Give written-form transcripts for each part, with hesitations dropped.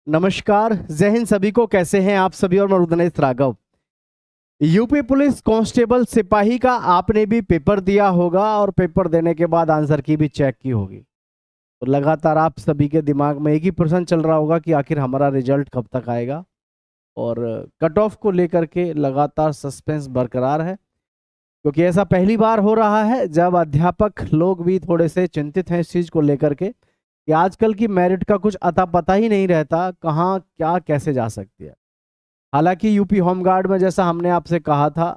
नमस्कार, जय हिंद सभी को। कैसे हैं आप सभी? और मैं रुद्रनेश राघव। यूपी पुलिस कांस्टेबल सिपाही का आपने भी पेपर दिया होगा और पेपर देने के बाद आंसर की भी चेक की होगी। तो लगातार आप सभी के दिमाग में एक ही प्रश्न चल रहा होगा कि आखिर हमारा रिजल्ट कब तक आएगा। और कट ऑफ को लेकर के लगातार सस्पेंस बरकरार है, क्योंकि ऐसा पहली बार हो रहा है जब अध्यापक लोग भी थोड़े से चिंतित हैं इस चीज़ को लेकर के कि आजकल की मेरिट का कुछ अता पता ही नहीं रहता, कहाँ क्या कैसे जा सकती है। हालांकि यूपी होमगार्ड में जैसा हमने आपसे कहा था,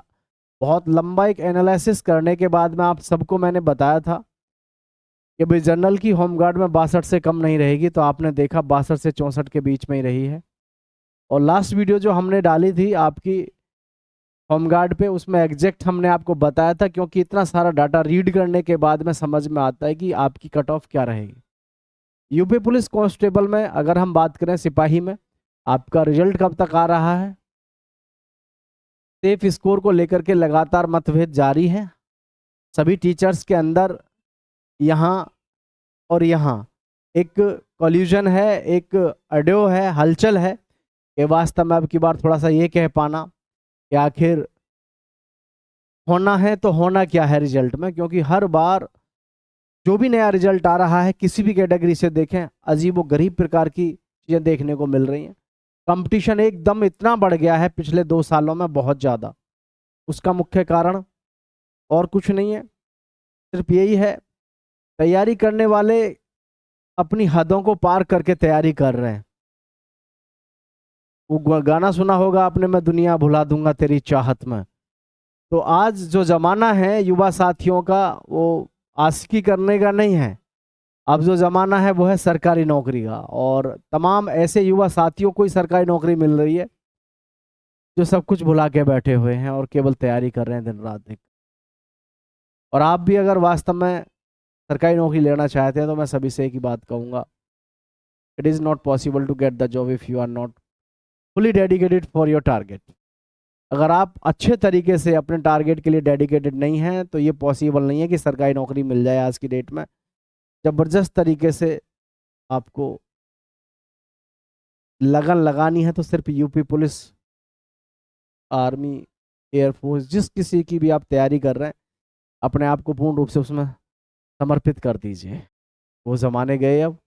बहुत लंबा एक एनालिसिस करने के बाद में आप सबको मैंने बताया था कि भाई जनरल की होमगार्ड में 62 से कम नहीं रहेगी, तो आपने देखा 62 से 64 के बीच में ही रही है। और लास्ट वीडियो जो हमने डाली थी आपकी होमगार्ड पे, उसमें एग्जैक्ट हमने आपको बताया था, क्योंकि इतना सारा डाटा रीड करने के बाद में समझ में आता है कि आपकी कट ऑफ क्या रहेगी। यूपी पुलिस कांस्टेबल में अगर हम बात करें, सिपाही में आपका रिजल्ट कब तक आ रहा है? सेफ स्कोर को लेकर के लगातार मतभेद जारी है। सभी टीचर्स के अंदर यहाँ और यहाँ एक कॉल्यूजन है, एक अड्यो है, हलचल है कि वास्तव में अब की बार थोड़ा सा ये कह पाना कि आखिर होना है तो होना क्या है रिजल्ट में। क्योंकि हर बार जो भी नया रिजल्ट आ रहा है, किसी भी कैटेगरी से देखें, अजीब व गरीब प्रकार की चीज़ें देखने को मिल रही हैं। कंपटीशन एकदम इतना बढ़ गया है पिछले 2 सालों में, बहुत ज़्यादा। उसका मुख्य कारण और कुछ नहीं है, सिर्फ यही है, तैयारी करने वाले अपनी हदों को पार करके तैयारी कर रहे हैं। वो गाना सुना होगा आपने, मैं दुनिया भुला दूंगा तेरी चाहत में। तो आज जो जमाना है युवा साथियों का, वो आशिकी करने का नहीं है। अब जो जमाना है वो है सरकारी नौकरी का, और तमाम ऐसे युवा साथियों को ही सरकारी नौकरी मिल रही है जो सब कुछ भुला के बैठे हुए हैं और केवल तैयारी कर रहे हैं दिन रात एक। और आप भी अगर वास्तव में सरकारी नौकरी लेना चाहते हैं तो मैं सभी से एक ही बात कहूँगा, it is not possible to get the job if you are not fully dedicated for your target. अगर आप अच्छे तरीके से अपने टारगेट के लिए डेडिकेटेड नहीं हैं तो ये पॉसिबल नहीं है कि सरकारी नौकरी मिल जाए आज की डेट में। ज़बरदस्त तरीके से आपको लगन लगानी है तो सिर्फ यूपी पुलिस, आर्मी, एयरफोर्स, जिस किसी की भी आप तैयारी कर रहे हैं, अपने आप को पूर्ण रूप से उसमें समर्पित कर दीजिए। वो ज़माने गए अब,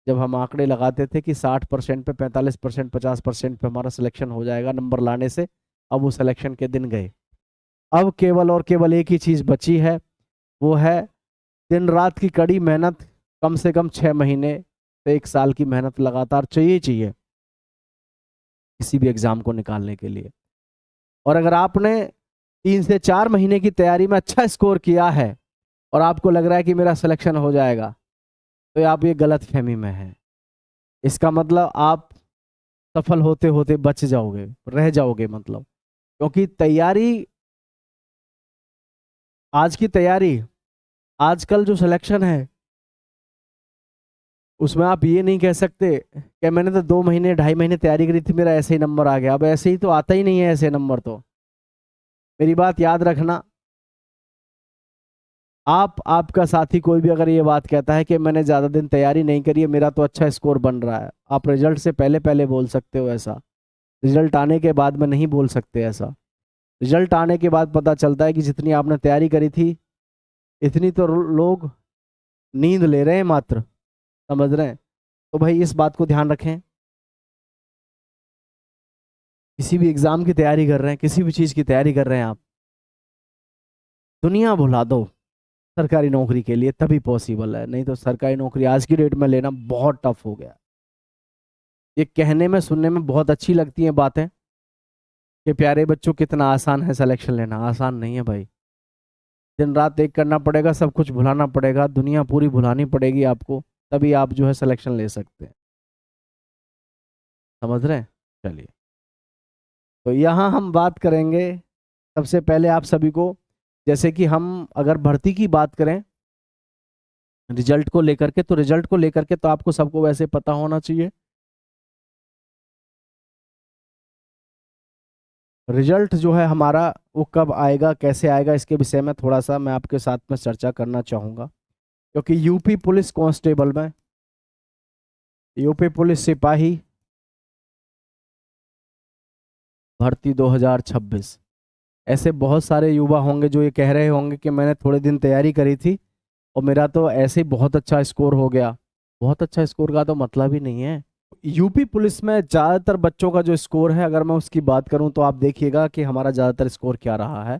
जब हम आंकड़े लगाते थे कि 60% पे, 45%, 50% पे हमारा सिलेक्शन हो जाएगा नंबर लाने से। अब वो सिलेक्शन के दिन गए। अब केवल और केवल एक ही चीज़ बची है, वो है दिन रात की कड़ी मेहनत। कम से कम 6 महीने से 1 साल की मेहनत लगातार चाहिए चाहिए किसी भी एग्ज़ाम को निकालने के लिए। और अगर आपने 3 से 4 महीने की तैयारी में अच्छा स्कोर किया है और आपको लग रहा है कि मेरा सिलेक्शन हो जाएगा, तो आप ये गलत फहमी में हैं। इसका मतलब आप सफल होते होते बच जाओगे, रह जाओगे मतलब। क्योंकि तैयारी, आज की तैयारी, आजकल जो सिलेक्शन है, उसमें आप ये नहीं कह सकते कि मैंने तो 2 महीने 2.5 महीने तैयारी करी थी, मेरा ऐसे ही नंबर आ गया। अब ऐसे ही तो आता ही नहीं है ऐसे नंबर तो। मेरी बात याद रखना, आपका साथी कोई भी अगर ये बात कहता है कि मैंने ज़्यादा दिन तैयारी नहीं करी है, मेरा तो अच्छा स्कोर बन रहा है, आप रिजल्ट से पहले पहले बोल सकते हो ऐसा। रिजल्ट आने के बाद में नहीं बोल सकते ऐसा। रिजल्ट आने के बाद पता चलता है कि जितनी आपने तैयारी करी थी, इतनी तो लोग नींद ले रहे हैं मात्र, समझ रहे हैं? तो भाई इस बात को ध्यान रखें। किसी भी एग्ज़ाम की तैयारी कर रहे हैं, किसी भी चीज़ की तैयारी कर रहे हैं आप, दुनिया भुला दो सरकारी नौकरी के लिए, तभी पॉसिबल है। नहीं तो सरकारी नौकरी आज की डेट में लेना बहुत टफ हो गया। ये कहने में सुनने में बहुत अच्छी लगती हैं बातें कि प्यारे बच्चों कितना आसान है सिलेक्शन लेना। आसान नहीं है भाई। दिन रात एक करना पड़ेगा, सब कुछ भुलाना पड़ेगा, दुनिया पूरी भुलानी पड़ेगी आपको, तभी आप जो है सिलेक्शन ले सकते हैं। समझ रहे हैं? चलिए, तो यहाँ हम बात करेंगे सबसे पहले आप सभी को, जैसे कि हम अगर भर्ती की बात करें रिजल्ट को लेकर के, तो रिजल्ट को लेकर के तो आपको सबको वैसे पता होना चाहिए। रिजल्ट जो है हमारा, वो कब आएगा, कैसे आएगा, इसके विषय में थोड़ा सा मैं आपके साथ में चर्चा करना चाहूँगा। क्योंकि यूपी पुलिस कांस्टेबल में, यूपी पुलिस सिपाही भर्ती 2026। ऐसे बहुत सारे युवा होंगे जो ये कह रहे होंगे कि मैंने थोड़े दिन तैयारी करी थी और मेरा तो ऐसे ही बहुत अच्छा स्कोर हो गया। बहुत अच्छा स्कोर का तो मतलब ही नहीं है। यूपी पुलिस में ज़्यादातर बच्चों का जो स्कोर है, अगर मैं उसकी बात करूं तो आप देखिएगा कि हमारा ज़्यादातर स्कोर क्या रहा है।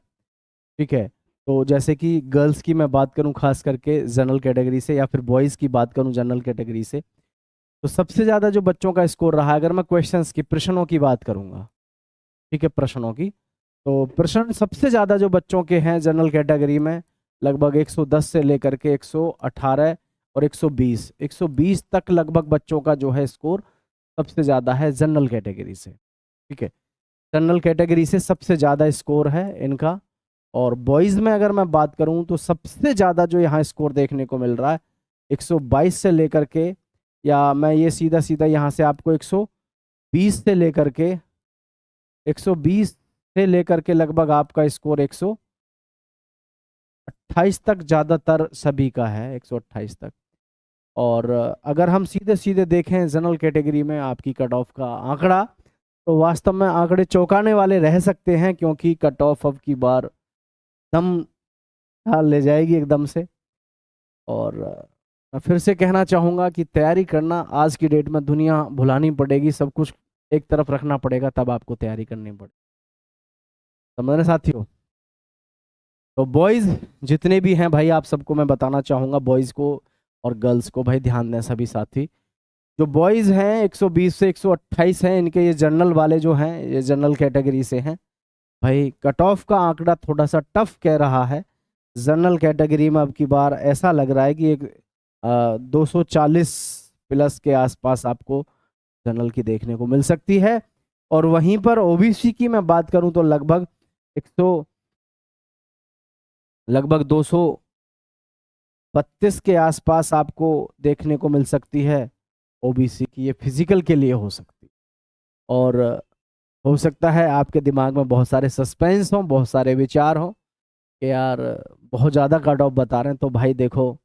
ठीक है, तो जैसे कि गर्ल्स की मैं बात करूं खास करके जनरल कैटेगरी से, या फिर बॉयज़ की बात करूं जनरल कैटेगरी से, तो सबसे ज़्यादा जो बच्चों का स्कोर रहा है, अगर मैं क्वेश्चंस की, प्रश्नों की बात करूंगा, ठीक है, प्रश्नों की, तो प्रश्न सबसे ज़्यादा जो बच्चों के हैं जनरल कैटेगरी में, लगभग 110 से लेकर के 118 और 120 तक लगभग बच्चों का जो है स्कोर सबसे ज़्यादा है जनरल कैटेगरी से। ठीक है, जनरल कैटेगरी से सबसे ज़्यादा स्कोर है इनका। और बॉयज़ में अगर मैं बात करूं तो सबसे ज़्यादा जो यहाँ स्कोर देखने को मिल रहा है 122 से लेकर के, या मैं ये सीधा सीधा यहाँ से आपको 120 से लेकर के 120 से लेकर के लगभग आपका स्कोर 128 तक ज़्यादातर सभी का है, 128 तक। और अगर हम सीधे सीधे देखें जनरल कैटेगरी में आपकी कट ऑफ का आंकड़ा, तो वास्तव में आंकड़े चौंकाने वाले रह सकते हैं, क्योंकि कट ऑफ अब की बार दम ले जाएगी एकदम से। और मैं फिर से कहना चाहूँगा कि तैयारी करना आज की डेट में दुनिया भुलानी पड़ेगी, सब कुछ एक तरफ रखना पड़ेगा, तब आपको तैयारी करनी पड़ेगी। समझ रहे साथियों? तो बॉयज़ जितने भी हैं भाई, आप सबको मैं बताना चाहूँगा, बॉयज़ को और गर्ल्स को भाई ध्यान दें सभी साथी। जो बॉयज़ हैं 120 से 128 हैं, इनके ये जनरल वाले जो हैं, ये जनरल कैटेगरी से हैं भाई। कट ऑफ का आंकड़ा थोड़ा सा टफ कह रहा है जनरल कैटेगरी में। अब की बार ऐसा लग रहा है कि एक 240 प्लस के आसपास आपको जनरल की देखने को मिल सकती है। और वहीं पर ओबीसी की मैं बात करूं तो लगभग 232 के आसपास आपको देखने को मिल सकती है ओबीसी की। ये फिजिकल के लिए हो सकती, और हो सकता है आपके दिमाग में बहुत सारे सस्पेंस हों, बहुत सारे विचार हों कि यार बहुत ज़्यादा कट ऑफ बता रहे हैं। तो भाई देखो,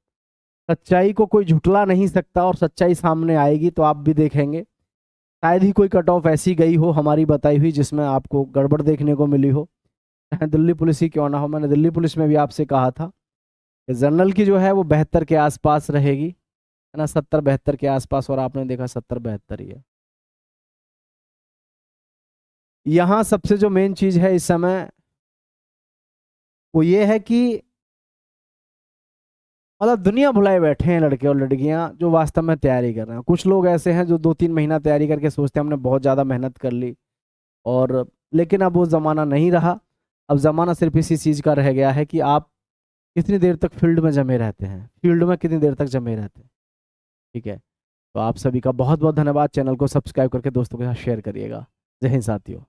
सच्चाई को कोई झुटला नहीं सकता, और सच्चाई सामने आएगी तो आप भी देखेंगे। शायद ही कोई कट ऑफ ऐसी गई हो हमारी बताई हुई जिसमें आपको गड़बड़ देखने को मिली हो, चाहे दिल्ली पुलिस ही क्यों ना हो। मैंने दिल्ली पुलिस में भी आपसे कहा था कि जनरल की जो है वो 72 के आसपास रहेगी, है ना, 70-72 के आसपास, और आपने देखा 70-72 ही है। यहाँ सबसे जो मेन चीज है इस समय वो ये है कि मतलब दुनिया भुलाए बैठे हैं लड़के और लड़कियां जो वास्तव में तैयारी कर रहे हैं। कुछ लोग ऐसे हैं जो 2-3 महीना तैयारी करके सोचते हैं हमने बहुत ज़्यादा मेहनत कर ली, और लेकिन अब वो ज़माना नहीं रहा। अब ज़माना सिर्फ इसी चीज़ का रह गया है कि आप कितनी देर तक फील्ड में जमे रहते हैं, फील्ड में कितनी देर तक जमे रहते हैं। ठीक है, तो आप सभी का बहुत बहुत धन्यवाद। चैनल को सब्सक्राइब करके दोस्तों के साथ शेयर करिएगा। जय हिंद साथियों।